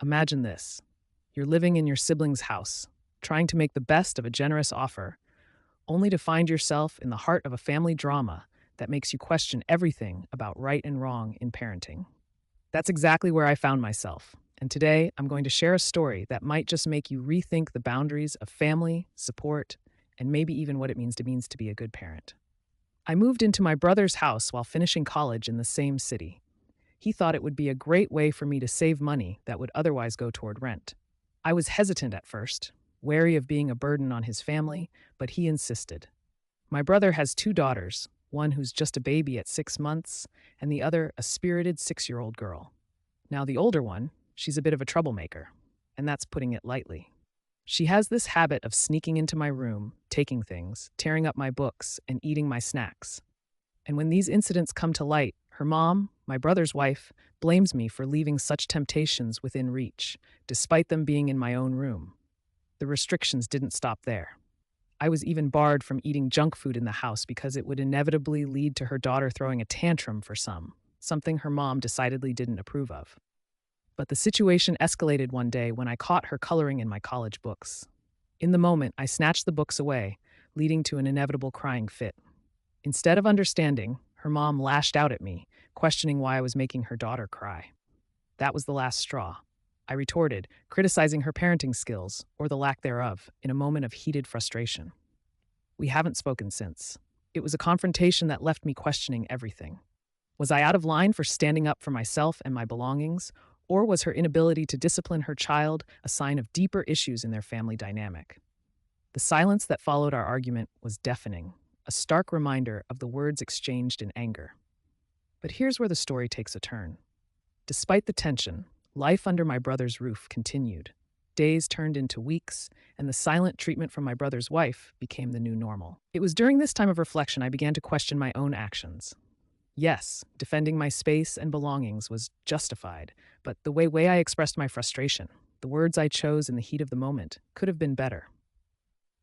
Imagine this. You're living in your sibling's house, trying to make the best of a generous offer, only to find yourself in the heart of a family drama that makes you question everything about right and wrong in parenting. That's exactly where I found myself. And today, I'm going to share a story that might just make you rethink the boundaries of family, support, and maybe even what it means to be a good parent. I moved into my brother's house while finishing college in the same city. He thought it would be a great way for me to save money that would otherwise go toward rent. I was hesitant at first, wary of being a burden on his family, but he insisted. My brother has two daughters, one who's just a baby at 6 months, and the other a spirited 6-year-old girl. Now, the older one, she's a bit of a troublemaker, and that's putting it lightly. She has this habit of sneaking into my room, taking things, tearing up my books, and eating my snacks. And when these incidents come to light, her mom, my brother's wife, blames me for leaving such temptations within reach, despite them being in my own room. The restrictions didn't stop there. I was even barred from eating junk food in the house because it would inevitably lead to her daughter throwing a tantrum for something her mom decidedly didn't approve of. But the situation escalated one day when I caught her coloring in my college books. In the moment, I snatched the books away, leading to an inevitable crying fit. Instead of understanding, her mom lashed out at me, questioning why I was making her daughter cry. That was the last straw. I retorted, criticizing her parenting skills, or the lack thereof, in a moment of heated frustration. We haven't spoken since. It was a confrontation that left me questioning everything. Was I out of line for standing up for myself and my belongings, or was her inability to discipline her child a sign of deeper issues in their family dynamic? The silence that followed our argument was deafening, a stark reminder of the words exchanged in anger. But here's where the story takes a turn. Despite the tension, life under my brother's roof continued. Days turned into weeks, and the silent treatment from my brother's wife became the new normal. It was during this time of reflection I began to question my own actions. Yes, defending my space and belongings was justified, but the way I expressed my frustration, the words I chose in the heat of the moment, could have been better.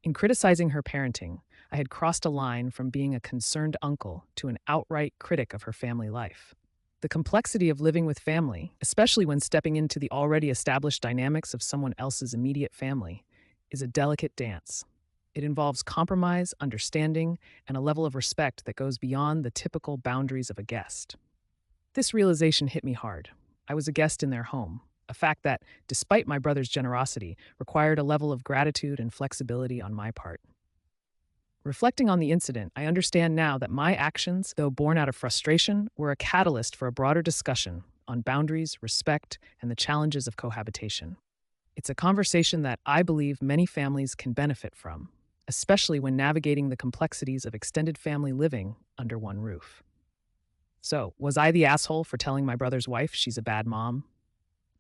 In criticizing her parenting, I had crossed a line from being a concerned uncle to an outright critic of her family life. The complexity of living with family, especially when stepping into the already established dynamics of someone else's immediate family, is a delicate dance. It involves compromise, understanding, and a level of respect that goes beyond the typical boundaries of a guest. This realization hit me hard. I was a guest in their home, a fact that, despite my brother's generosity, required a level of gratitude and flexibility on my part. Reflecting on the incident, I understand now that my actions, though born out of frustration, were a catalyst for a broader discussion on boundaries, respect, and the challenges of cohabitation. It's a conversation that I believe many families can benefit from, especially when navigating the complexities of extended family living under one roof. So, was I the asshole for telling my brother's wife she's a bad mom?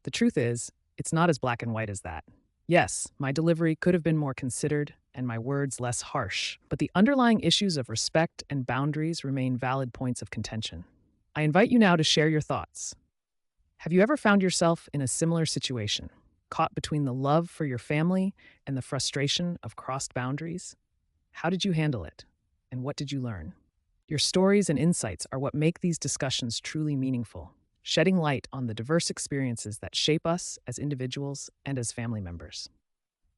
The truth is, it's not as black and white as that. Yes, my delivery could have been more considered and my words less harsh, but the underlying issues of respect and boundaries remain valid points of contention. I invite you now to share your thoughts. Have you ever found yourself in a similar situation, caught between the love for your family and the frustration of crossed boundaries? How did you handle it? And what did you learn? Your stories and insights are what make these discussions truly meaningful, shedding light on the diverse experiences that shape us as individuals and as family members.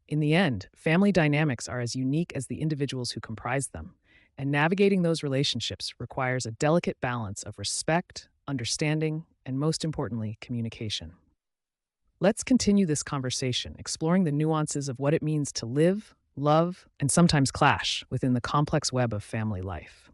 In the end, family dynamics are as unique as the individuals who comprise them, and navigating those relationships requires a delicate balance of respect, understanding, and most importantly, communication. Let's continue this conversation, exploring the nuances of what it means to live, love, and sometimes clash within the complex web of family life.